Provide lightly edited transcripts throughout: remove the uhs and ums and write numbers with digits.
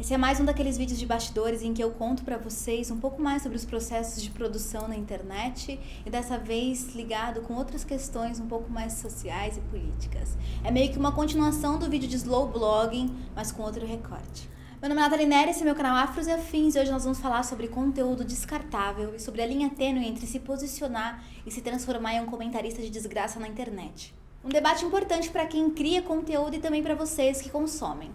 Esse é mais um daqueles vídeos de bastidores em que eu conto pra vocês um pouco mais sobre os processos de produção na internet e dessa vez ligado com outras questões um pouco mais sociais e políticas. É meio que uma continuação do vídeo de slow blogging, mas com outro recorte. Meu nome é Nathalie Nery, esse é meu canal Afros e Afins e hoje nós vamos falar sobre conteúdo descartável e sobre a linha tênue entre se posicionar e se transformar em um comentarista de desgraça na internet. Um debate importante para quem cria conteúdo e também para vocês que consomem.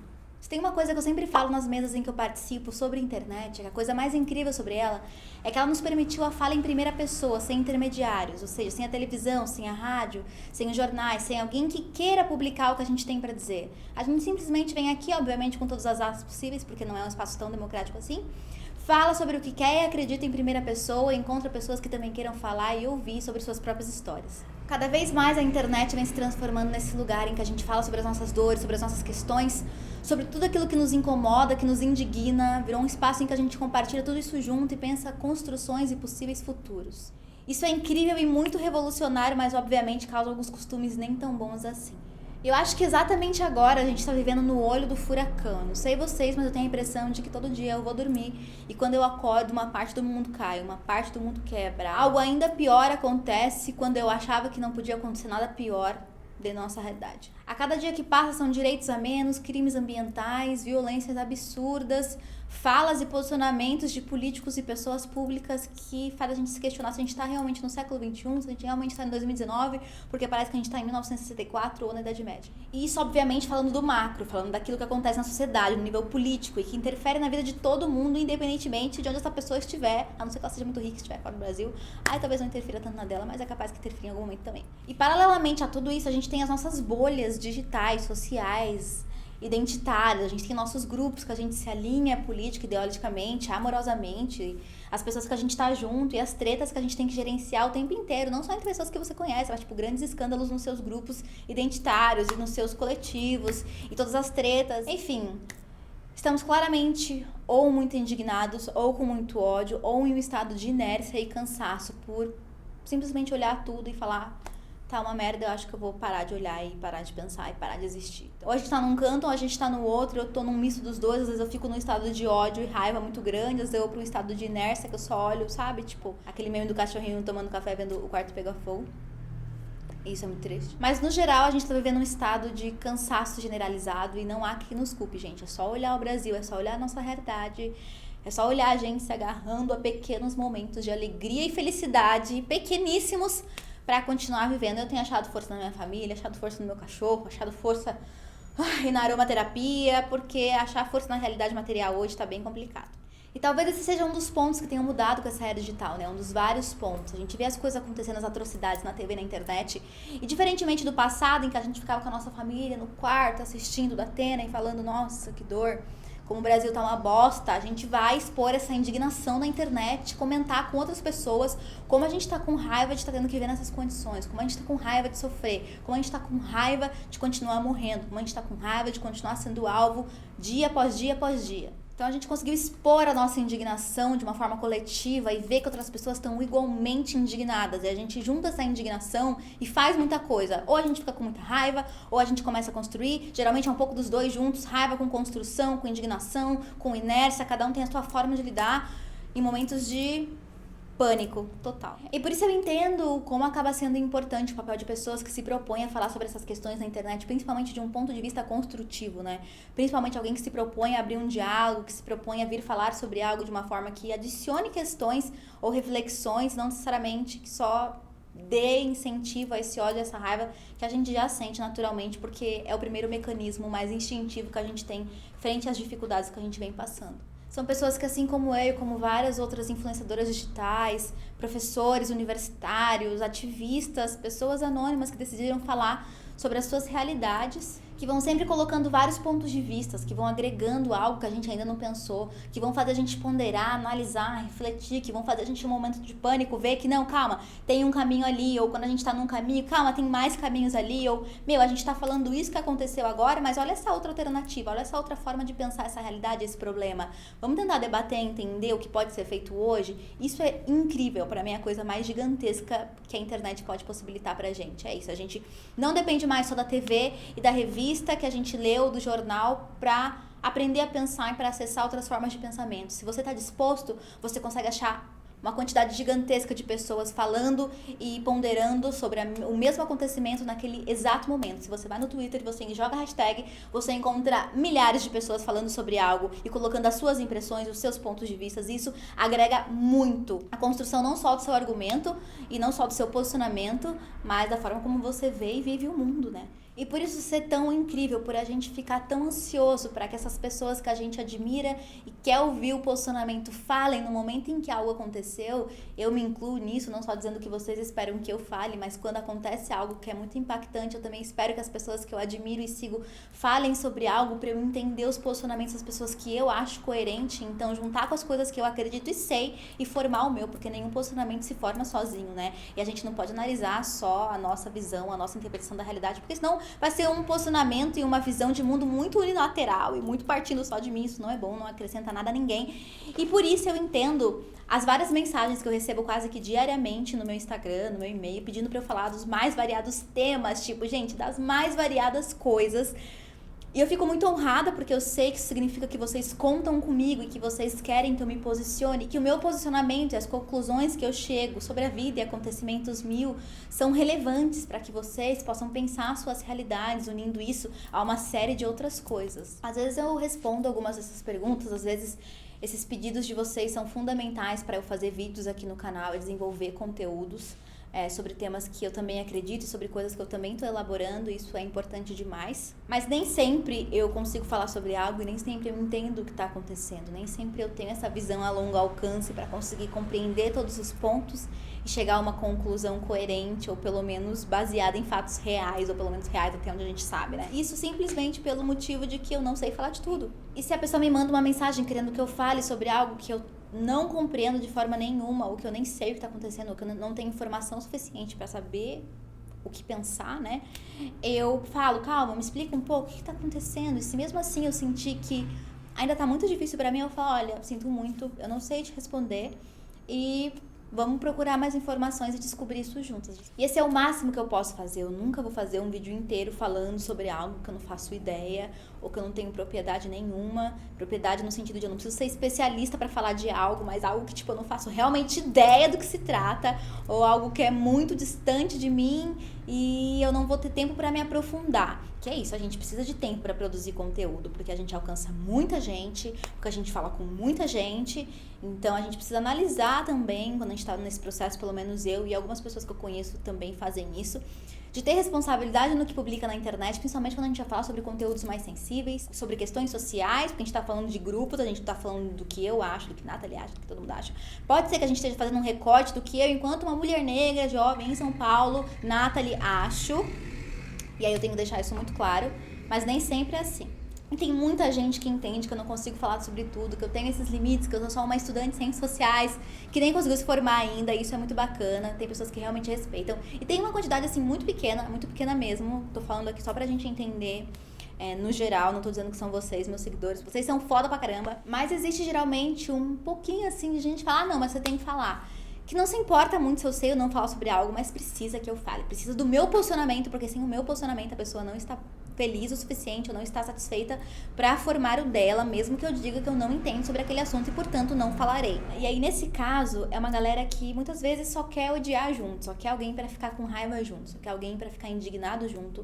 Se tem uma coisa que eu sempre falo nas mesas em que eu participo sobre a internet, que a coisa mais incrível sobre ela é que ela nos permitiu a fala em primeira pessoa, sem intermediários, ou seja, sem a televisão, sem a rádio, sem os jornais, sem alguém que queira publicar o que a gente tem para dizer. A gente simplesmente vem aqui, obviamente, com todas as asas possíveis, porque não é um espaço tão democrático assim, fala sobre o que quer e acredita em primeira pessoa, encontra pessoas que também queiram falar e ouvir sobre suas próprias histórias. Cada vez mais a internet vem se transformando nesse lugar em que a gente fala sobre as nossas dores, sobre as nossas questões, sobre tudo aquilo que nos incomoda, que nos indigna, virou um espaço em que a gente compartilha tudo isso junto e pensa construções e possíveis futuros. Isso é incrível e muito revolucionário, mas obviamente causa alguns costumes nem tão bons assim. Eu acho que exatamente agora a gente está vivendo no olho do furacão. Não sei vocês, mas eu tenho a impressão de que todo dia eu vou dormir e quando eu acordo uma parte do mundo cai, uma parte do mundo quebra. Algo ainda pior acontece quando eu achava que não podia acontecer nada pior de nossa realidade. A cada dia que passa são direitos a menos, crimes ambientais, violências absurdas, falas e posicionamentos de políticos e pessoas públicas que faz a gente se questionar se a gente está realmente no século XXI, se a gente realmente está em 2019, porque parece que a gente está em 1964 ou na Idade Média. E isso, obviamente, falando do macro, falando daquilo que acontece na sociedade, no nível político, e que interfere na vida de todo mundo, independentemente de onde essa pessoa estiver, a não ser que ela seja muito rica e estiver fora do Brasil. Aí talvez não interfira tanto na dela, mas é capaz que interfira em algum momento também. E paralelamente a tudo isso, a gente tem as nossas bolhas digitais, sociais, identitárias, a gente tem nossos grupos que a gente se alinha política, ideologicamente, amorosamente, as pessoas que a gente tá junto e as tretas que a gente tem que gerenciar o tempo inteiro, não só entre pessoas que você conhece, mas tipo grandes escândalos nos seus grupos identitários e nos seus coletivos e todas as tretas, enfim. Estamos claramente ou muito indignados, ou com muito ódio, ou em um estado de inércia e cansaço por simplesmente olhar tudo e falar: tá uma merda, eu acho que eu vou parar de olhar e parar de pensar e parar de existir. Ou a gente tá num canto, ou a gente tá no outro, eu tô num misto dos dois, às vezes eu fico num estado de ódio e raiva muito grande, às vezes eu vou pra um estado de inércia que eu só olho, sabe? Tipo, aquele meme do cachorrinho tomando café vendo o quarto pegar fogo. Isso é muito triste. Mas no geral a gente tá vivendo um estado de cansaço generalizado e não há que nos culpe, gente. É só olhar o Brasil, é só olhar a nossa realidade. É só olhar a gente se agarrando a pequenos momentos de alegria e felicidade, pequeníssimos, pra continuar vivendo. Eu tenho achado força na minha família, achado força no meu cachorro, achado força na aromaterapia, porque achar força na realidade material hoje tá bem complicado. E talvez esse seja um dos pontos que tenham mudado com essa era digital, né? Um dos vários pontos. A gente vê as coisas acontecendo, as atrocidades na TV e na internet. E diferentemente do passado, em que a gente ficava com a nossa família no quarto, assistindo da Atena e falando: nossa, que dor, como o Brasil tá uma bosta, a gente vai expor essa indignação na internet, comentar com outras pessoas como a gente tá com raiva de estar tendo que viver nessas condições, como a gente tá com raiva de sofrer, como a gente tá com raiva de continuar morrendo, como a gente tá com raiva de continuar sendo alvo dia após dia após dia. Então a gente conseguiu expor a nossa indignação de uma forma coletiva e ver que outras pessoas estão igualmente indignadas. E a gente junta essa indignação e faz muita coisa. Ou a gente fica com muita raiva, ou a gente começa a construir. Geralmente é um pouco dos dois juntos, raiva com construção, com indignação, com inércia. Cada um tem a sua forma de lidar em momentos de pânico total. E por isso eu entendo como acaba sendo importante o papel de pessoas que se propõem a falar sobre essas questões na internet, principalmente de um ponto de vista construtivo, né? Principalmente alguém que se propõe a abrir um diálogo, que se propõe a vir falar sobre algo de uma forma que adicione questões ou reflexões, não necessariamente que só dê incentivo a esse ódio, a essa raiva que a gente já sente naturalmente, porque é o primeiro mecanismo mais instintivo que a gente tem frente às dificuldades que a gente vem passando. São pessoas que, assim como eu, como várias outras influenciadoras digitais, professores universitários, ativistas, pessoas anônimas que decidiram falar sobre as suas realidades, que vão sempre colocando vários pontos de vista, que vão agregando algo que a gente ainda não pensou, que vão fazer a gente ponderar, analisar, refletir, que vão fazer a gente em um momento de pânico ver que não, calma, tem um caminho ali, ou quando a gente tá num caminho, calma, tem mais caminhos ali, ou, meu, a gente tá falando isso que aconteceu agora, mas olha essa outra alternativa, olha essa outra forma de pensar essa realidade, esse problema. Vamos tentar debater, entender o que pode ser feito hoje? Isso é incrível, pra mim é a coisa mais gigantesca que a internet pode possibilitar pra gente, é isso, a gente não depende mais só da TV e da revista que a gente leu, do jornal, pra aprender a pensar e para acessar outras formas de pensamento. Se você está disposto, você consegue achar uma quantidade gigantesca de pessoas falando e ponderando sobre o mesmo acontecimento naquele exato momento. Se você vai no Twitter e você joga hashtag, você encontra milhares de pessoas falando sobre algo e colocando as suas impressões, os seus pontos de vista. Isso agrega muito a construção não só do seu argumento e não só do seu posicionamento, mas da forma como você vê e vive o mundo, né? E por isso ser tão incrível, por a gente ficar tão ansioso para que essas pessoas que a gente admira e quer ouvir o posicionamento falem no momento em que algo aconteceu. Eu me incluo nisso, não só dizendo que vocês esperam que eu fale, mas quando acontece algo que é muito impactante, eu também espero que as pessoas que eu admiro e sigo falem sobre algo para eu entender os posicionamentos das pessoas que eu acho coerente. Então juntar com as coisas que eu acredito e sei e formar o meu, porque nenhum posicionamento se forma sozinho, né? E a gente não pode analisar só a nossa visão, a nossa interpretação da realidade, porque senão vai ser um posicionamento e uma visão de mundo muito unilateral e muito partindo só de mim. Isso não é bom, não acrescenta nada a ninguém. E por isso eu entendo as várias mensagens que eu recebo quase que diariamente no meu Instagram, no meu e-mail, pedindo para eu falar dos mais variados temas, tipo, gente, das mais variadas coisas. E eu fico muito honrada porque eu sei que isso significa que vocês contam comigo e que vocês querem que eu me posicione, que o meu posicionamento e as conclusões que eu chego sobre a vida e acontecimentos mil são relevantes para que vocês possam pensar suas realidades, unindo isso a uma série de outras coisas. Às vezes eu respondo algumas dessas perguntas, às vezes esses pedidos de vocês são fundamentais para eu fazer vídeos aqui no canal e desenvolver conteúdos sobre temas que eu também acredito e sobre coisas que eu também estou elaborando. Isso é importante demais. Mas nem sempre eu consigo falar sobre algo e nem sempre eu entendo o que está acontecendo. Nem sempre eu tenho essa visão a longo alcance para conseguir compreender todos os pontos e chegar a uma conclusão coerente ou pelo menos baseada em fatos reais, ou pelo menos reais até onde a gente sabe, né? Isso simplesmente pelo motivo de que eu não sei falar de tudo. E se a pessoa me manda uma mensagem querendo que eu fale sobre algo que eu não compreendo de forma nenhuma, ou que eu nem sei o que está acontecendo, ou que eu não tenho informação suficiente para saber o que pensar, né? Eu falo, calma, me explica um pouco o que está acontecendo. E se mesmo assim eu sentir que ainda está muito difícil para mim, eu falo, olha, sinto muito, eu não sei te responder e vamos procurar mais informações e descobrir isso juntas. E esse é o máximo que eu posso fazer. Eu nunca vou fazer um vídeo inteiro falando sobre algo que eu não faço ideia ou que eu não tenho propriedade nenhuma. Propriedade no sentido de eu não preciso ser especialista para falar de algo, mas algo que tipo eu não faço realmente ideia do que se trata, ou algo que é muito distante de mim e eu não vou ter tempo para me aprofundar. Que é isso, a gente precisa de tempo para produzir conteúdo, porque a gente alcança muita gente, porque a gente fala com muita gente, então a gente precisa analisar também, quando a gente está nesse processo, pelo menos eu e algumas pessoas que eu conheço também fazem isso, de ter responsabilidade no que publica na internet, principalmente quando a gente vai falar sobre conteúdos mais sensíveis, sobre questões sociais, porque a gente tá falando de grupos, a gente tá falando do que eu acho, do que Nathalie acha, do que todo mundo acha. Pode ser que a gente esteja fazendo um recorte do que eu, enquanto uma mulher negra, jovem, em São Paulo, Nathalie, acho. E aí eu tenho que deixar isso muito claro, mas nem sempre é assim. E tem muita gente que entende que eu não consigo falar sobre tudo, que eu tenho esses limites, que eu sou só uma estudante de ciências sociais, que nem conseguiu se formar ainda, isso é muito bacana, tem pessoas que realmente respeitam. E tem uma quantidade, assim, muito pequena mesmo, tô falando aqui só pra gente entender, no geral, não tô dizendo que são vocês, meus seguidores, vocês são foda pra caramba, mas existe geralmente um pouquinho, assim, de gente que fala, não, mas você tem que falar. Que não se importa muito se eu sei ou não falar sobre algo, mas precisa que eu fale, precisa do meu posicionamento, porque sem o meu posicionamento a pessoa não está feliz o suficiente ou não está satisfeita para formar o dela, mesmo que eu diga que eu não entendo sobre aquele assunto e, portanto, não falarei. E aí, nesse caso, é uma galera que muitas vezes só quer odiar junto, só quer alguém para ficar com raiva junto, só quer alguém para ficar indignado junto.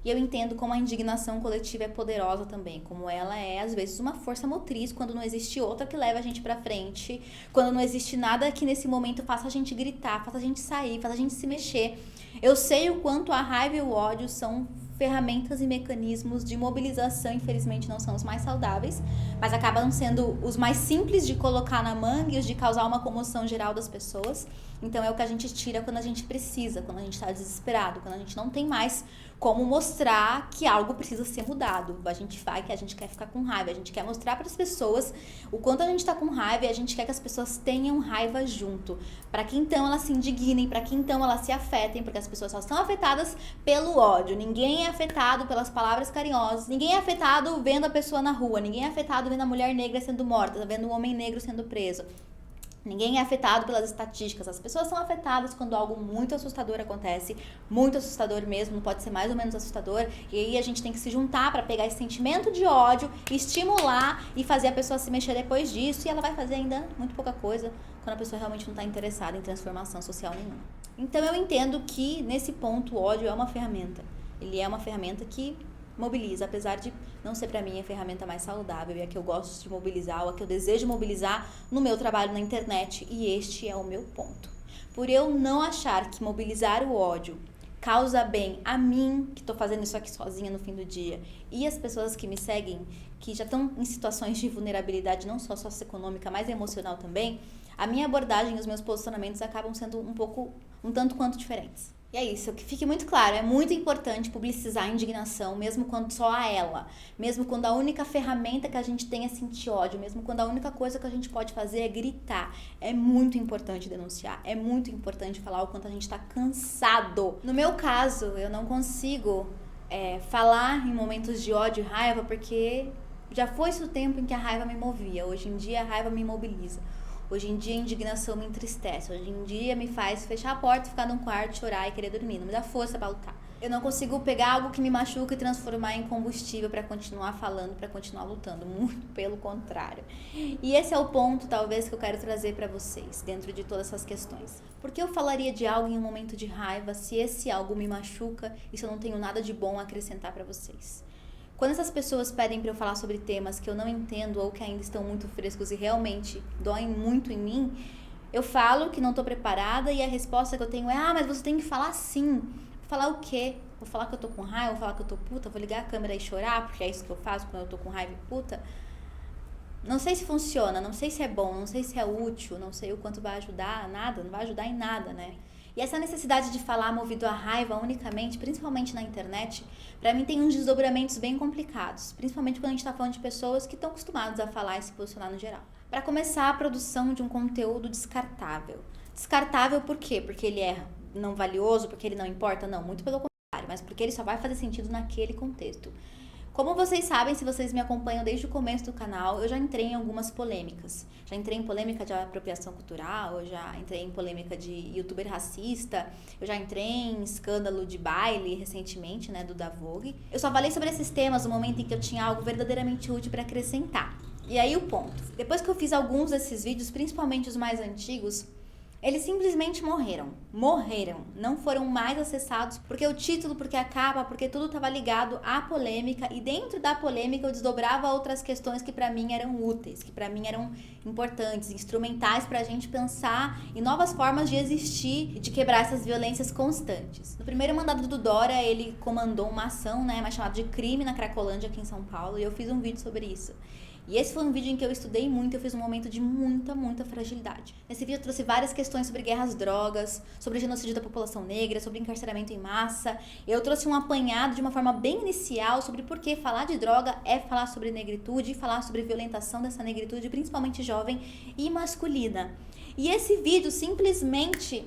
E eu entendo como a indignação coletiva é poderosa também, como ela é, às vezes, uma força motriz quando não existe outra que leva a gente pra frente, quando não existe nada que nesse momento faça a gente gritar, faça a gente sair, faça a gente se mexer. Eu sei o quanto a raiva e o ódio são ferramentas e mecanismos de mobilização, infelizmente não são os mais saudáveis, mas acabam sendo os mais simples de colocar na manga e os de causar uma comoção geral das pessoas. Então é o que a gente tira quando a gente precisa, quando a gente está desesperado, quando a gente não tem mais como mostrar que algo precisa ser mudado. A gente vai que a gente quer ficar com raiva, a gente quer mostrar para as pessoas o quanto a gente está com raiva e a gente quer que as pessoas tenham raiva junto, para que então elas se indignem, para que então elas se afetem, porque as pessoas só são afetadas pelo ódio. Ninguém é afetado pelas palavras carinhosas, ninguém é afetado vendo a pessoa na rua, ninguém é afetado vendo a mulher negra sendo morta, vendo o homem negro sendo preso. Ninguém é afetado pelas estatísticas. As pessoas são afetadas quando algo muito assustador acontece, muito assustador mesmo, não pode ser mais ou menos assustador, e aí a gente tem que se juntar para pegar esse sentimento de ódio, estimular e fazer a pessoa se mexer depois disso, e ela vai fazer ainda muito pouca coisa quando a pessoa realmente não está interessada em transformação social nenhuma. Então eu entendo que nesse ponto o ódio é uma ferramenta. Ele é uma ferramenta que mobiliza, apesar de não ser para mim a ferramenta mais saudável e a que eu gosto de mobilizar, ou a que eu desejo mobilizar no meu trabalho na internet, e este é o meu ponto. Por eu não achar que mobilizar o ódio causa bem a mim, que estou fazendo isso aqui sozinha no fim do dia, e as pessoas que me seguem, que já estão em situações de vulnerabilidade, não só socioeconômica, mas emocional também, a minha abordagem e os meus posicionamentos acabam sendo um tanto quanto diferentes. E é isso, que fique muito claro, é muito importante publicizar a indignação, mesmo quando só há ela, mesmo quando a única ferramenta que a gente tem é sentir ódio, mesmo quando a única coisa que a gente pode fazer é gritar. É muito importante denunciar, é muito importante falar o quanto a gente está cansado. No meu caso, eu não consigo falar em momentos de ódio e raiva, porque já foi-se o tempo em que a raiva me movia, hoje em dia a raiva me mobiliza. Hoje em dia a indignação me entristece, hoje em dia me faz fechar a porta, ficar num quarto, chorar e querer dormir, não me dá força pra lutar. Eu não consigo pegar algo que me machuca e transformar em combustível pra continuar falando, pra continuar lutando, muito pelo contrário. E esse é o ponto, talvez, que eu quero trazer pra vocês, dentro de todas essas questões. Por que eu falaria de algo em um momento de raiva se esse algo me machuca e se eu não tenho nada de bom a acrescentar pra vocês? Quando essas pessoas pedem para eu falar sobre temas que eu não entendo ou que ainda estão muito frescos e realmente doem muito em mim, eu falo que não estou preparada e a resposta que eu tenho é: mas você tem que falar sim. Vou falar o quê? Vou falar que eu tô com raiva? Vou falar que eu tô puta? Vou ligar a câmera e chorar? Porque é isso que eu faço quando eu tô com raiva e puta? Não sei se funciona, não sei se é bom, não sei se é útil, não sei o quanto vai ajudar, nada, não vai ajudar em nada, né? E essa necessidade de falar movido à raiva unicamente, principalmente na internet, pra mim tem uns desdobramentos bem complicados, principalmente quando a gente tá falando de pessoas que estão acostumadas a falar e se posicionar no geral. Pra começar, a produção de um conteúdo descartável. Descartável por quê? Porque ele é não valioso, porque ele não importa? Não, muito pelo contrário, mas porque ele só vai fazer sentido naquele contexto. Como vocês sabem, se vocês me acompanham desde o começo do canal, eu já entrei em algumas polêmicas. Já entrei em polêmica de apropriação cultural, eu já entrei em polêmica de youtuber racista, eu já entrei em escândalo de baile recentemente, né, do Da Vogue. Eu só falei sobre esses temas no momento em que eu tinha algo verdadeiramente útil para acrescentar. E aí o ponto. Depois que eu fiz alguns desses vídeos, principalmente os mais antigos, eles simplesmente morreram. Não foram mais acessados porque o título, porque a capa, porque tudo estava ligado à polêmica, e dentro da polêmica eu desdobrava outras questões que pra mim eram úteis, que pra mim eram importantes, instrumentais pra gente pensar em novas formas de existir e de quebrar essas violências constantes. No primeiro mandato do Dória, ele comandou uma ação, né, mais chamada de crime na Cracolândia aqui em São Paulo, e eu fiz um vídeo sobre isso. E esse foi um vídeo em que eu estudei muito, eu fiz um momento de muita fragilidade. Nesse vídeo eu trouxe várias questões sobre guerras às drogas, sobre genocídio da população negra, sobre encarceramento em massa. Eu trouxe um apanhado de uma forma bem inicial sobre por que falar de droga é falar sobre negritude e falar sobre violentação dessa negritude, principalmente jovem e masculina. E esse vídeo simplesmente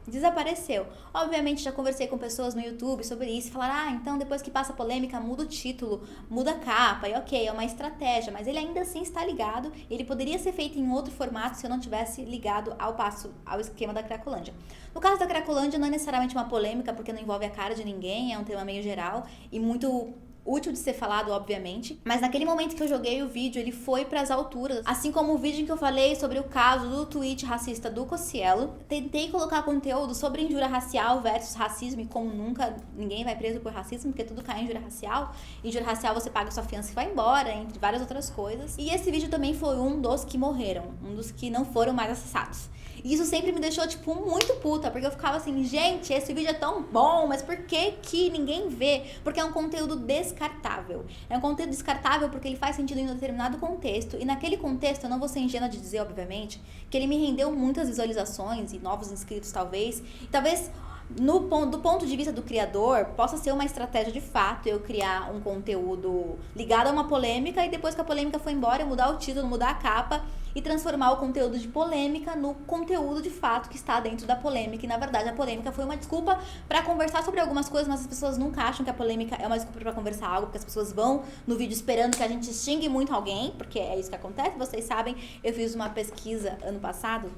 desapareceu. Obviamente já conversei com pessoas no YouTube sobre isso e falaram: então depois que passa a polêmica muda o título, muda a capa, e ok, é uma estratégia, mas ele ainda assim está ligado, ele poderia ser feito em outro formato se eu não tivesse ligado ao esquema da Cracolândia. No caso da Cracolândia não é necessariamente uma polêmica porque não envolve a cara de ninguém, é um tema meio geral e muito útil de ser falado, obviamente, mas naquele momento que eu joguei o vídeo, ele foi pras alturas, assim como o vídeo em que eu falei sobre o caso do tweet racista do Cossielo. Tentei colocar conteúdo sobre injúria racial versus racismo, e como nunca ninguém vai preso por racismo, porque tudo cai em injúria racial. Injúria racial você paga sua fiança e vai embora, entre várias outras coisas. E esse vídeo também foi um dos que morreram, um dos que não foram mais acessados. E isso sempre me deixou, muito puta, porque eu ficava assim: gente, esse vídeo é tão bom, mas por que ninguém vê? Porque é um conteúdo descartável. É um conteúdo descartável porque ele faz sentido em um determinado contexto, e naquele contexto, eu não vou ser ingênua de dizer, obviamente, que ele me rendeu muitas visualizações e novos inscritos, talvez. E talvez do ponto de vista do criador, possa ser uma estratégia de fato eu criar um conteúdo ligado a uma polêmica e depois que a polêmica foi embora, eu mudar o título, mudar a capa e transformar o conteúdo de polêmica no conteúdo de fato que está dentro da polêmica. E na verdade a polêmica foi uma desculpa para conversar sobre algumas coisas, mas as pessoas nunca acham que a polêmica é uma desculpa para conversar algo, porque as pessoas vão no vídeo esperando que a gente xingue muito alguém, porque é isso que acontece. Vocês sabem, eu fiz uma pesquisa ano passado.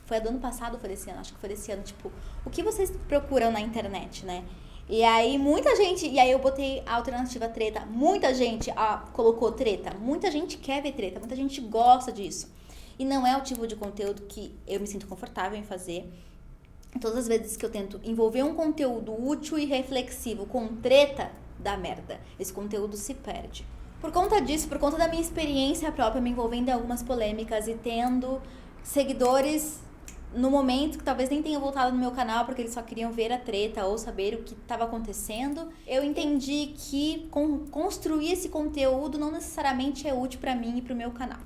Foi do ano passado ou foi desse ano? Acho que foi desse ano. Tipo, o que vocês procuram na internet, né? E aí muita gente... E aí eu botei a alternativa treta. Muita gente colocou treta. Muita gente quer ver treta. Muita gente gosta disso. E não é o tipo de conteúdo que eu me sinto confortável em fazer. Todas as vezes que eu tento envolver um conteúdo útil e reflexivo com treta, dá merda. Esse conteúdo se perde. Por conta disso, por conta da minha experiência própria, me envolvendo em algumas polêmicas e tendo seguidores... no momento que talvez nem tenha voltado no meu canal porque eles só queriam ver a treta ou saber o que estava acontecendo, eu entendi que construir esse conteúdo não necessariamente é útil para mim e para o meu canal.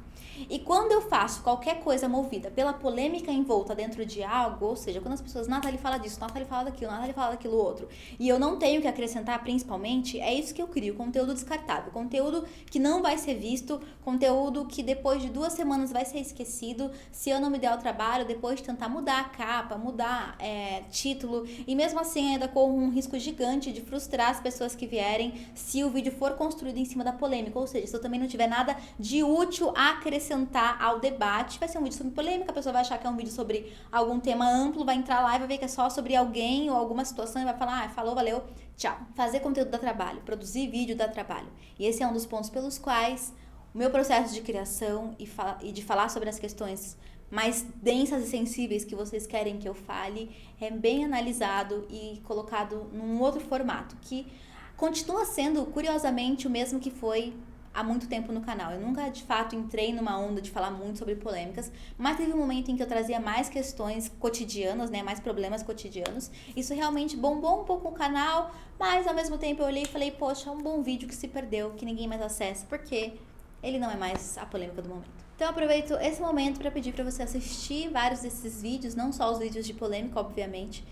E quando eu faço qualquer coisa movida pela polêmica envolta dentro de algo, ou seja, quando as pessoas, Nathalie fala disso, Nathalie fala daquilo, Nathalie fala daquilo outro, e eu não tenho que acrescentar principalmente, é isso que eu crio, conteúdo descartável, conteúdo que não vai ser visto, conteúdo que depois de 2 semanas vai ser esquecido, se eu não me der o trabalho, depois de tentar mudar a capa, mudar título, e mesmo assim ainda corro um risco gigante de frustrar as pessoas que vierem se o vídeo for construído em cima da polêmica, ou seja, se eu também não tiver nada de útil a acrescentar ao debate, vai ser um vídeo sobre polêmica, a pessoa vai achar que é um vídeo sobre algum tema amplo, vai entrar lá e vai ver que é só sobre alguém ou alguma situação e vai falar, falou, valeu, tchau. Fazer conteúdo dá trabalho, produzir vídeo dá trabalho. E esse é um dos pontos pelos quais o meu processo de criação e de falar sobre as questões mais densas e sensíveis que vocês querem que eu fale é bem analisado e colocado num outro formato, que continua sendo, curiosamente, o mesmo que foi há muito tempo no canal. Eu nunca, de fato, entrei numa onda de falar muito sobre polêmicas, mas teve um momento em que eu trazia mais questões cotidianas, né, mais problemas cotidianos. Isso realmente bombou um pouco o canal, mas ao mesmo tempo eu olhei e falei, poxa, é um bom vídeo que se perdeu, que ninguém mais acessa, porque ele não é mais a polêmica do momento. Então eu aproveito esse momento para pedir para você assistir vários desses vídeos, não só os vídeos de polêmica, obviamente,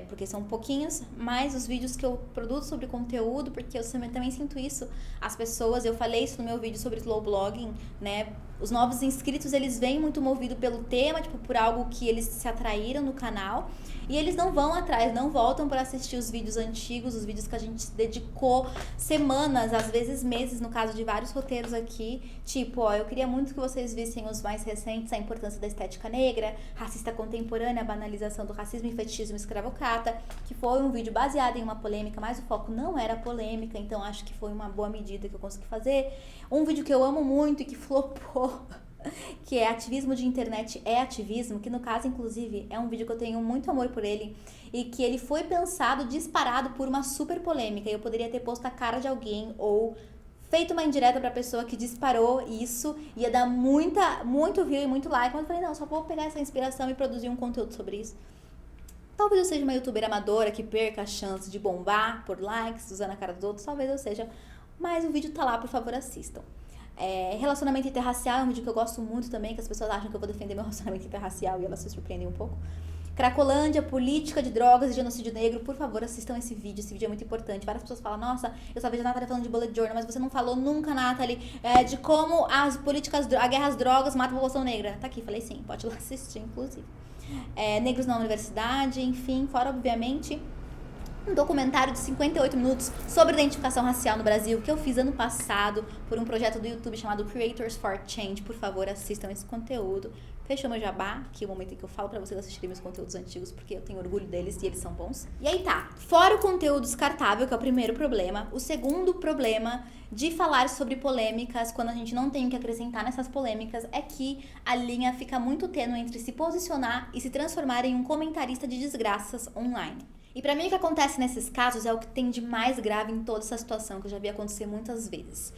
porque são pouquinhos, mas os vídeos que eu produzo sobre conteúdo, porque eu também sinto isso, as pessoas, eu falei isso no meu vídeo sobre slow blogging, né, os novos inscritos, eles vêm muito movidos pelo tema, tipo, por algo que eles se atraíram no canal, e eles não vão atrás, não voltam para assistir os vídeos antigos, os vídeos que a gente dedicou semanas, às vezes meses, no caso de vários roteiros aqui, tipo, eu queria muito que vocês vissem os mais recentes, a importância da estética negra, racista contemporânea, a banalização do racismo e fetichismo escravocrata, que foi um vídeo baseado em uma polêmica, mas o foco não era polêmica, então acho que foi uma boa medida que eu consegui fazer. Um vídeo que eu amo muito e que flopou, que é Ativismo de Internet é Ativismo, que no caso, inclusive, é um vídeo que eu tenho muito amor por ele e que ele foi pensado, disparado por uma super polêmica e eu poderia ter posto a cara de alguém ou feito uma indireta pra pessoa que disparou isso, ia dar muito view e muito like, mas eu falei, não, só vou pegar essa inspiração e produzir um conteúdo sobre isso. Talvez eu seja uma youtuber amadora que perca a chance de bombar por likes, usando a cara dos outros, talvez eu seja, mas o vídeo tá lá, por favor, assistam. Relacionamento interracial é um vídeo que eu gosto muito também, que as pessoas acham que eu vou defender meu relacionamento interracial e elas se surpreendem um pouco. Cracolândia, política de drogas e genocídio negro, por favor, assistam esse vídeo é muito importante. Várias pessoas falam, nossa, eu só vejo a Nathalie falando de bullet journal, mas você não falou nunca, Nathalie, de como as políticas, a guerra às drogas mata a população negra. Tá aqui, falei sim, pode ir lá assistir, inclusive. Negros na universidade, enfim, fora, obviamente, um documentário de 58 minutos sobre identificação racial no Brasil, que eu fiz ano passado por um projeto do YouTube chamado Creators for Change. Por favor, assistam esse conteúdo. Fechou meu jabá, que é o momento em que eu falo pra vocês assistirem meus conteúdos antigos, porque eu tenho orgulho deles e eles são bons. E aí tá, fora o conteúdo descartável, que é o primeiro problema, o segundo problema de falar sobre polêmicas, quando a gente não tem o que acrescentar nessas polêmicas, é que a linha fica muito tênue entre se posicionar e se transformar em um comentarista de desgraças online. E pra mim o que acontece nesses casos é o que tem de mais grave em toda essa situação, que eu já vi acontecer muitas vezes.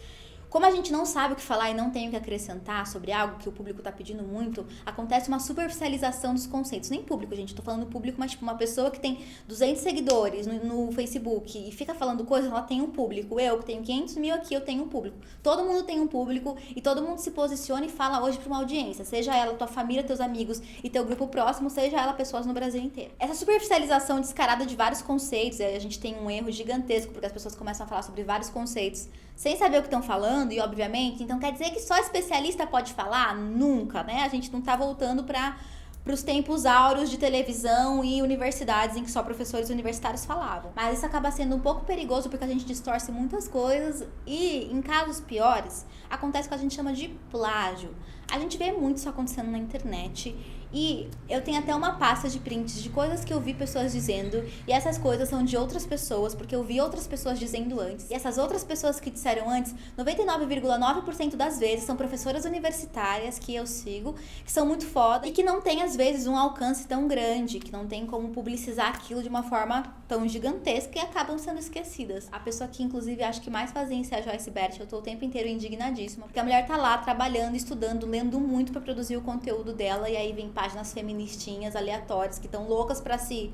Como a gente não sabe o que falar e não tem o que acrescentar sobre algo que o público tá pedindo muito, acontece uma superficialização dos conceitos. Nem público, gente, tô falando público, mas tipo uma pessoa que tem 200 seguidores no Facebook e fica falando coisas, ela tem um público. Eu que tenho 500 mil aqui, eu tenho um público. Todo mundo tem um público e todo mundo se posiciona e fala hoje pra uma audiência, seja ela tua família, teus amigos e teu grupo próximo, seja ela pessoas no Brasil inteiro. Essa superficialização descarada de vários conceitos, a gente tem um erro gigantesco, porque as pessoas começam a falar sobre vários conceitos sem saber o que estão falando, e obviamente, então quer dizer que só especialista pode falar? Nunca, né? A gente não tá voltando para os tempos áureos de televisão e universidades em que só professores universitários falavam. Mas isso acaba sendo um pouco perigoso porque a gente distorce muitas coisas e, em casos piores, acontece o que a gente chama de plágio. A gente vê muito isso acontecendo na internet e eu tenho até uma pasta de prints de coisas que eu vi pessoas dizendo e essas coisas são de outras pessoas, porque eu vi outras pessoas dizendo antes. E essas outras pessoas que disseram antes, 99,9% das vezes são professoras universitárias que eu sigo, que são muito foda e que não têm às vezes um alcance tão grande, que não tem como publicizar aquilo de uma forma tão gigantesca e acabam sendo esquecidas. A pessoa que inclusive acho que mais fazia isso é a Joyce Bert. Eu tô o tempo inteiro indignadíssima, porque a mulher tá lá trabalhando, estudando, lendo muito pra produzir o conteúdo dela e aí vem páginas feministinhas aleatórias que estão loucas pra se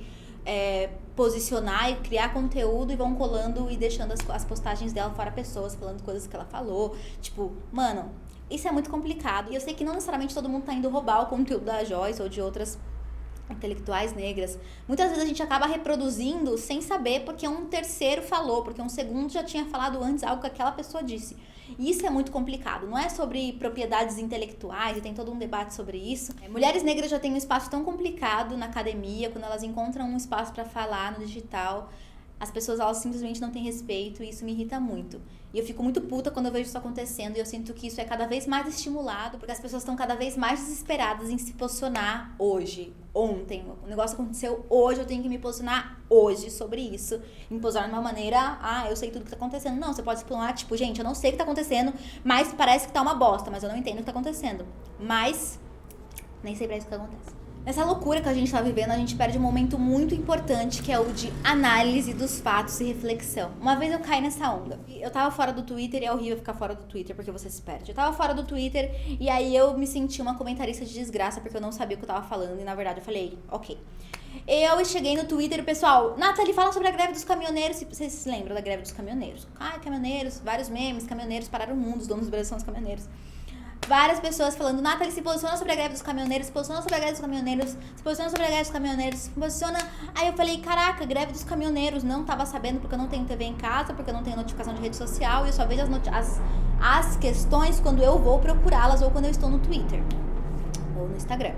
posicionar e criar conteúdo e vão colando e deixando as postagens dela fora pessoas, falando coisas que ela falou. Tipo, mano, isso é muito complicado. E eu sei que não necessariamente todo mundo tá indo roubar o conteúdo da Joyce ou de outras intelectuais negras. Muitas vezes a gente acaba reproduzindo sem saber porque um terceiro falou, porque um segundo já tinha falado antes algo que aquela pessoa disse. E isso é muito complicado. Não é sobre propriedades intelectuais, e tem todo um debate sobre isso. Mulheres negras já têm um espaço tão complicado na academia, quando elas encontram um espaço para falar no digital, as pessoas elas simplesmente não têm respeito e isso me irrita muito. E eu fico muito puta quando eu vejo isso acontecendo e eu sinto que isso é cada vez mais estimulado, porque as pessoas estão cada vez mais desesperadas em se posicionar hoje, ontem. O negócio aconteceu hoje, eu tenho que me posicionar hoje sobre isso. Me posicionar de uma maneira, eu sei tudo que tá acontecendo. Não, você pode se posicionar, tipo, gente, eu não sei o que tá acontecendo, mas parece que tá uma bosta, mas eu não entendo o que tá acontecendo. Mas, nem sei pra isso que acontece. Nessa loucura que a gente tá vivendo, a gente perde um momento muito importante, que é o de análise dos fatos e reflexão. Uma vez eu caí nessa onda. Eu tava fora do Twitter, e é horrível ficar fora do Twitter, porque você se perde. Eu tava fora do Twitter, e aí eu me senti uma comentarista de desgraça, porque eu não sabia o que eu tava falando, e na verdade eu falei, ok. Eu cheguei no Twitter, o pessoal, Nathalie, fala sobre a greve dos caminhoneiros. Vocês se lembram da greve dos caminhoneiros? Caminhoneiros, vários memes, caminhoneiros pararam o mundo, os donos do Brasil são os caminhoneiros. Várias pessoas falando, Nathalie, se posiciona sobre a greve dos caminhoneiros, se posiciona sobre a greve dos caminhoneiros, se posiciona sobre a greve dos caminhoneiros, se posiciona... Aí eu falei, caraca, greve dos caminhoneiros, não tava sabendo porque eu não tenho TV em casa, porque eu não tenho notificação de rede social e eu só vejo as questões quando eu vou procurá-las ou quando eu estou no Twitter ou no Instagram.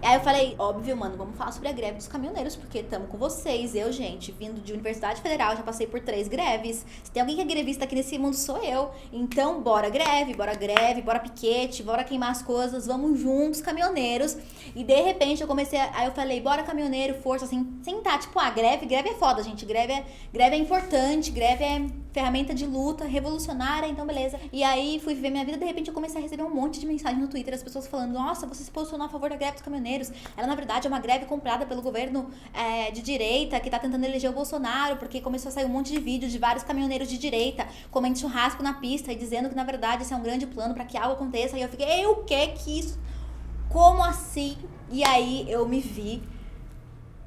Aí eu falei, óbvio, mano, vamos falar sobre a greve dos caminhoneiros, porque tamo com vocês. Eu, gente, vindo de Universidade Federal, já passei por 3 greves. Se tem alguém que é grevista aqui nesse mundo, sou eu. Então, bora greve, bora piquete, bora queimar as coisas, vamos juntos, caminhoneiros. E de repente eu comecei, aí eu falei, bora caminhoneiro, força, assim, sem tá, tipo, greve é foda, gente, greve é importante, greve é ferramenta de luta, revolucionária, então beleza. E aí fui viver minha vida, de repente eu comecei a receber um monte de mensagem no Twitter, as pessoas falando, nossa, você se posicionou a favor da greve dos caminhoneiros. Ela, na verdade, é uma greve comprada pelo governo de direita, que tá tentando eleger o Bolsonaro, porque começou a sair um monte de vídeos de vários caminhoneiros de direita comendo churrasco na pista e dizendo que, na verdade, esse é um grande plano pra que algo aconteça. E eu fiquei, o que isso? Como assim? E aí eu me vi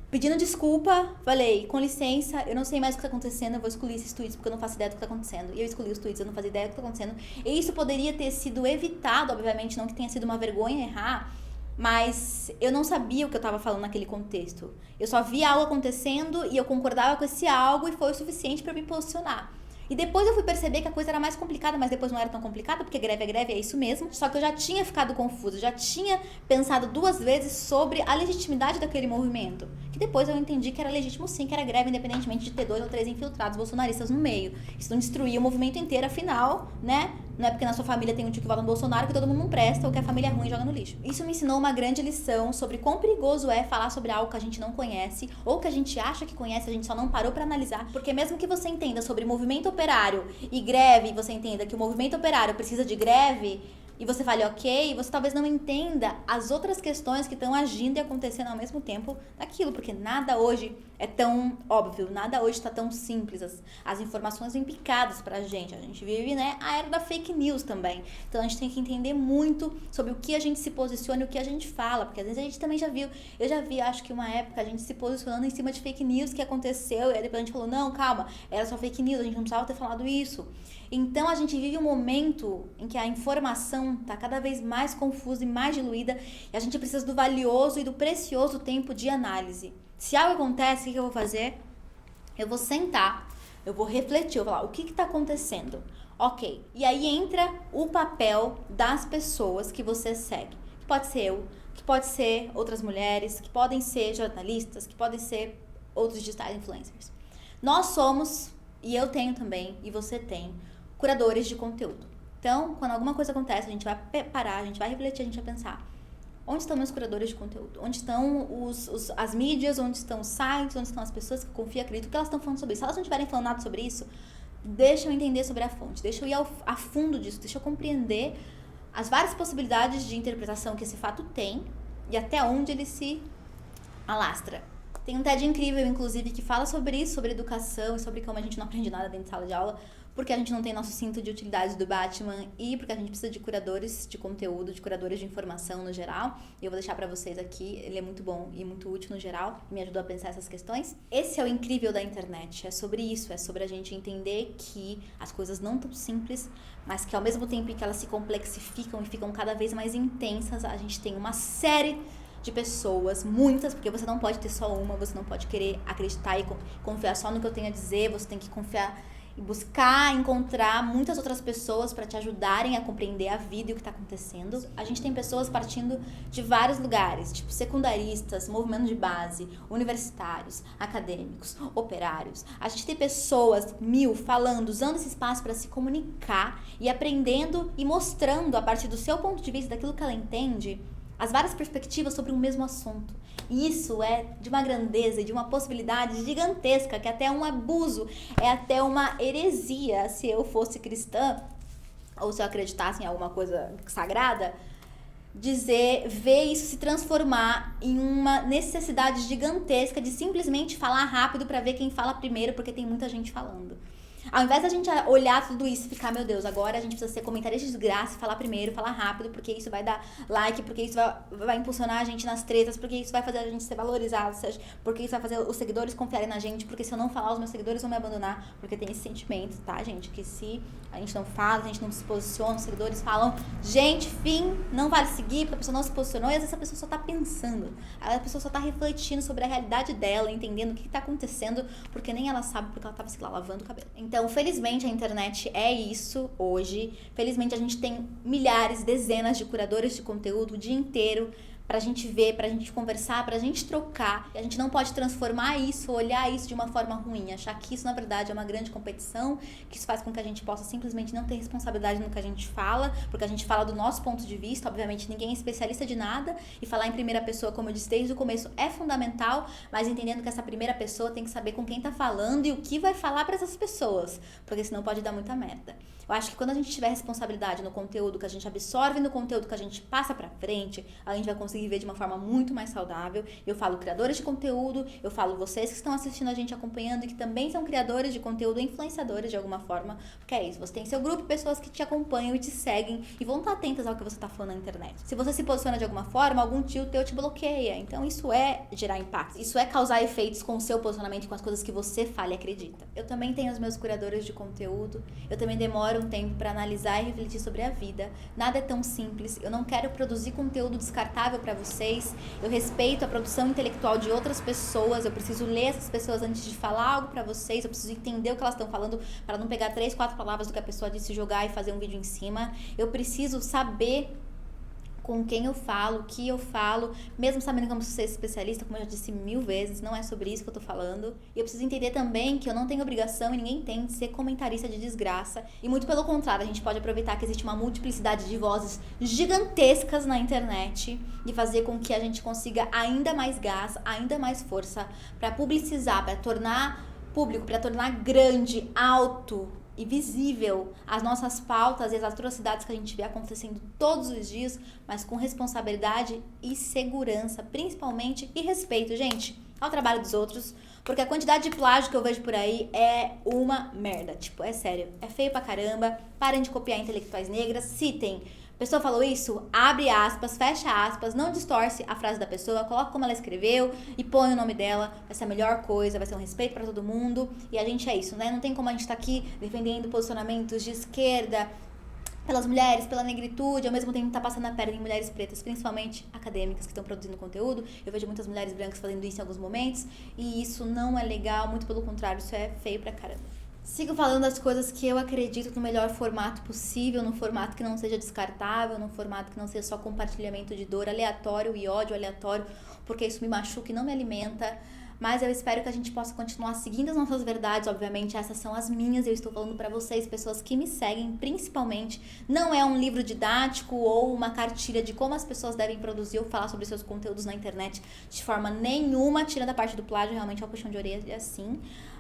pedindo desculpa, falei, com licença, eu não sei mais o que tá acontecendo, eu vou excluir esses tweets porque eu não faço ideia do que tá acontecendo. E eu excluí os tweets, eu não fazia ideia do que tá acontecendo. E isso poderia ter sido evitado, obviamente, não que tenha sido uma vergonha errar, mas eu não sabia o que eu tava falando naquele contexto. Eu só via algo acontecendo e eu concordava com esse algo e foi o suficiente pra me posicionar. E depois eu fui perceber que a coisa era mais complicada, mas depois não era tão complicada, porque greve, é isso mesmo. Só que eu já tinha ficado confusa, já tinha pensado 2 vezes sobre a legitimidade daquele movimento. Que depois eu entendi que era legítimo sim, que era greve, independentemente de ter 2 ou 3 infiltrados bolsonaristas no meio. Isso não destruía o movimento inteiro, afinal, né? Não é porque na sua família tem um tio que vota no Bolsonaro que todo mundo não presta ou que a família é ruim e joga no lixo. Isso me ensinou uma grande lição sobre quão perigoso é falar sobre algo que a gente não conhece ou que a gente acha que conhece, a gente só não parou pra analisar. Porque mesmo que você entenda sobre movimento operário e greve, e você entenda que o movimento operário precisa de greve, e você fale ok, você talvez não entenda as outras questões que estão agindo e acontecendo ao mesmo tempo daquilo, porque nada hoje é tão óbvio, nada hoje está tão simples, as informações vêm picadas pra gente, a gente vive, né, a era da fake news também, então a gente tem que entender muito sobre o que a gente se posiciona e o que a gente fala, porque às vezes a gente também eu já vi, acho que uma época a gente se posicionando em cima de fake news que aconteceu, e aí depois a gente falou, não, calma, era só fake news, a gente não precisava ter falado isso. Então a gente vive um momento em que a informação está cada vez mais confusa e mais diluída, e a gente precisa do valioso e do precioso tempo de análise. Se algo acontece, o que eu vou fazer? Eu vou sentar, eu vou refletir, eu vou falar, o que está acontecendo? Ok, e aí entra o papel das pessoas que você segue. Que pode ser eu, que pode ser outras mulheres, que podem ser jornalistas, que podem ser outros digital influencers. Nós somos, e eu tenho também, e você tem, curadores de conteúdo. Então, quando alguma coisa acontece, a gente vai parar, a gente vai refletir, a gente vai pensar, onde estão meus curadores de conteúdo? Onde estão as mídias? Onde estão os sites? Onde estão as pessoas que eu confio e acredito que elas estão falando sobre isso? Se elas não estiverem falando nada sobre isso, deixa eu entender sobre a fonte, deixa eu ir a fundo disso, deixa eu compreender as várias possibilidades de interpretação que esse fato tem e até onde ele se alastra. Tem um TED incrível, inclusive, que fala sobre isso, sobre educação e sobre como a gente não aprende nada dentro de sala de aula, porque a gente não tem nosso cinto de utilidade do Batman e porque a gente precisa de curadores de conteúdo, de curadores de informação no geral. E eu vou deixar pra vocês aqui, ele é muito bom e muito útil no geral, e me ajudou a pensar essas questões. Esse é o incrível da internet, é sobre isso, é sobre a gente entender que as coisas não tão simples, mas que ao mesmo tempo em que elas se complexificam e ficam cada vez mais intensas, a gente tem uma série de pessoas, muitas, porque você não pode ter só uma, você não pode querer acreditar e confiar só no que eu tenho a dizer, você tem que confiar e buscar encontrar muitas outras pessoas para te ajudarem a compreender a vida e o que está acontecendo. A gente tem pessoas partindo de vários lugares, tipo secundaristas, movimento de base, universitários, acadêmicos, operários. A gente tem pessoas, falando, usando esse espaço para se comunicar e aprendendo e mostrando a partir do seu ponto de vista, daquilo que ela entende, as várias perspectivas sobre um mesmo assunto. E isso é de uma grandeza e de uma possibilidade gigantesca, que é até um abuso, é até uma heresia, se eu fosse cristã, ou se eu acreditasse em alguma coisa sagrada, ver isso se transformar em uma necessidade gigantesca de simplesmente falar rápido para ver quem fala primeiro, porque tem muita gente falando. Ao invés da gente olhar tudo isso e ficar, meu Deus, agora a gente precisa ser comentarista de desgraça, falar primeiro, falar rápido, porque isso vai dar like, porque isso vai impulsionar a gente nas tretas, porque isso vai fazer a gente ser valorizado, porque isso vai fazer os seguidores confiarem na gente, porque se eu não falar, os meus seguidores vão me abandonar, porque tem esse sentimento, tá, gente? Que se a gente não fala, a gente não se posiciona, os seguidores falam, gente, fim, não vale seguir, porque a pessoa não se posicionou, e às vezes a pessoa só tá pensando, a pessoa só tá refletindo sobre a realidade dela, entendendo o que tá acontecendo, porque nem ela sabe, porque ela tava, sei lá, lavando o cabelo. Então, felizmente, a internet é isso hoje. Felizmente, a gente tem milhares, dezenas de curadores de conteúdo o dia inteiro pra gente ver, pra gente conversar, pra gente trocar. E a gente não pode transformar isso, olhar isso de uma forma ruim, achar que isso, na verdade, é uma grande competição, que isso faz com que a gente possa simplesmente não ter responsabilidade no que a gente fala, porque a gente fala do nosso ponto de vista, obviamente ninguém é especialista de nada, e falar em primeira pessoa, como eu disse desde o começo, é fundamental, mas entendendo que essa primeira pessoa tem que saber com quem tá falando e o que vai falar pra essas pessoas, porque senão pode dar muita merda. Eu acho que quando a gente tiver responsabilidade no conteúdo que a gente absorve, no conteúdo que a gente passa pra frente, a gente vai conseguir ver de uma forma muito mais saudável. Eu falo criadores de conteúdo, eu falo vocês que estão assistindo a gente, acompanhando e que também são criadores de conteúdo, influenciadores de alguma forma, porque é isso, você tem seu grupo de pessoas que te acompanham e te seguem e vão estar atentas ao que você tá falando na internet. Se você se posiciona de alguma forma, algum tio teu te bloqueia, então isso é gerar impacto, isso é causar efeitos com o seu posicionamento e com as coisas que você fala e acredita. Eu também tenho os meus curadores de conteúdo, eu também demoro um tempo para analisar e refletir sobre a vida. Nada é tão simples, eu não quero produzir conteúdo descartável para vocês, eu respeito a produção intelectual de outras pessoas, eu preciso ler essas pessoas antes de falar algo para vocês, eu preciso entender o que elas estão falando para não pegar 3, 4 palavras do que a pessoa disse, jogar e fazer um vídeo em cima. Eu preciso saber com quem eu falo, o que eu falo, mesmo sabendo como ser especialista, como eu já disse 1000 vezes, não é sobre isso que eu tô falando. E eu preciso entender também que eu não tenho obrigação, e ninguém tem, de ser comentarista de desgraça. E muito pelo contrário, a gente pode aproveitar que existe uma multiplicidade de vozes gigantescas na internet e fazer com que a gente consiga ainda mais gás, ainda mais força para publicizar, para tornar público, para tornar grande, alto e visível as nossas pautas e as atrocidades que a gente vê acontecendo todos os dias, mas com responsabilidade e segurança, principalmente, e respeito, gente. ao trabalho dos outros, porque a quantidade de plágio que eu vejo por aí é uma merda. Tipo, é sério, é feio pra caramba. Parem de copiar intelectuais negras, citem. A pessoa falou isso, abre aspas, fecha aspas, não distorce a frase da pessoa, coloca como ela escreveu e põe o nome dela. Vai ser a melhor coisa, vai ser um respeito pra todo mundo. E a gente é isso, né? Não tem como a gente tá aqui defendendo posicionamentos de esquerda, pelas mulheres, pela negritude, ao mesmo tempo tá passando a perna em mulheres pretas, principalmente acadêmicas que estão produzindo conteúdo. Eu vejo muitas mulheres brancas fazendo isso em alguns momentos e isso não é legal, muito pelo contrário, isso é feio pra caramba. Sigo falando das coisas que eu acredito no melhor formato possível, no formato que não seja descartável, no formato que não seja só compartilhamento de dor aleatório e ódio aleatório, porque isso me machuca e não me alimenta. Mas eu espero que a gente possa continuar seguindo as nossas verdades, obviamente essas são as minhas, eu estou falando pra vocês, pessoas que me seguem, principalmente. Não é um livro didático ou uma cartilha de como as pessoas devem produzir ou falar sobre seus conteúdos na internet de forma nenhuma, tirando a parte do plágio, realmente é um puxão de orelha assim.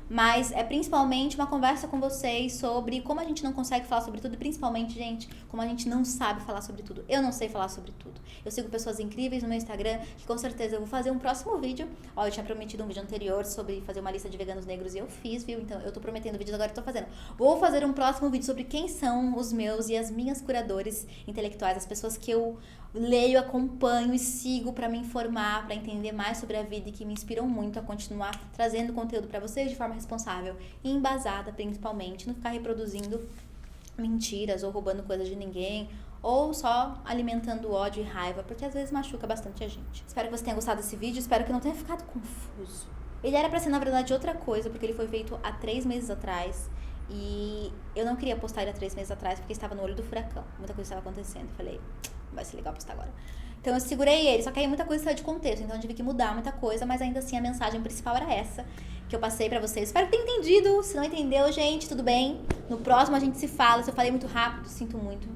Mas é principalmente uma conversa com vocês sobre como a gente não consegue falar sobre tudo e principalmente, gente, como a gente não sabe falar sobre tudo. Eu não sei falar sobre tudo. Eu sigo pessoas incríveis no meu Instagram que com certeza eu vou fazer um próximo vídeo. Ó, eu tinha prometido um vídeo anterior sobre fazer uma lista de veganos negros e eu fiz, viu? Então eu tô prometendo vídeos, agora eu tô fazendo. Vou fazer um próximo vídeo sobre quem são os meus e as minhas curadores intelectuais, as pessoas que eu leio, acompanho e sigo pra me informar, pra entender mais sobre a vida e que me inspiram muito a continuar trazendo conteúdo pra vocês de forma responsável e embasada, principalmente, não ficar reproduzindo mentiras ou roubando coisas de ninguém ou só alimentando ódio e raiva, porque às vezes machuca bastante a gente. Espero que você tenha gostado desse vídeo, espero que não tenha ficado confuso. Ele era pra ser, na verdade, outra coisa, porque ele foi feito há 3 meses atrás e eu não queria postar ele há 3 meses atrás porque estava no olho do furacão, muita coisa estava acontecendo, eu falei, vai ser legal postar agora. Então eu segurei ele, só que aí muita coisa saiu de contexto, então eu tive que mudar muita coisa, mas ainda assim a mensagem principal era essa, que eu passei pra vocês. Espero que tenham entendido, se não entendeu, gente, tudo bem. No próximo a gente se fala, se eu falei muito rápido, sinto muito.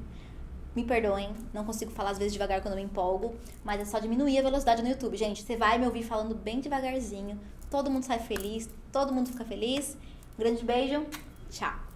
Me perdoem, não consigo falar às vezes devagar quando eu me empolgo, mas é só diminuir a velocidade no YouTube. Gente, você vai me ouvir falando bem devagarzinho, todo mundo sai feliz, todo mundo fica feliz. Um grande beijo, tchau!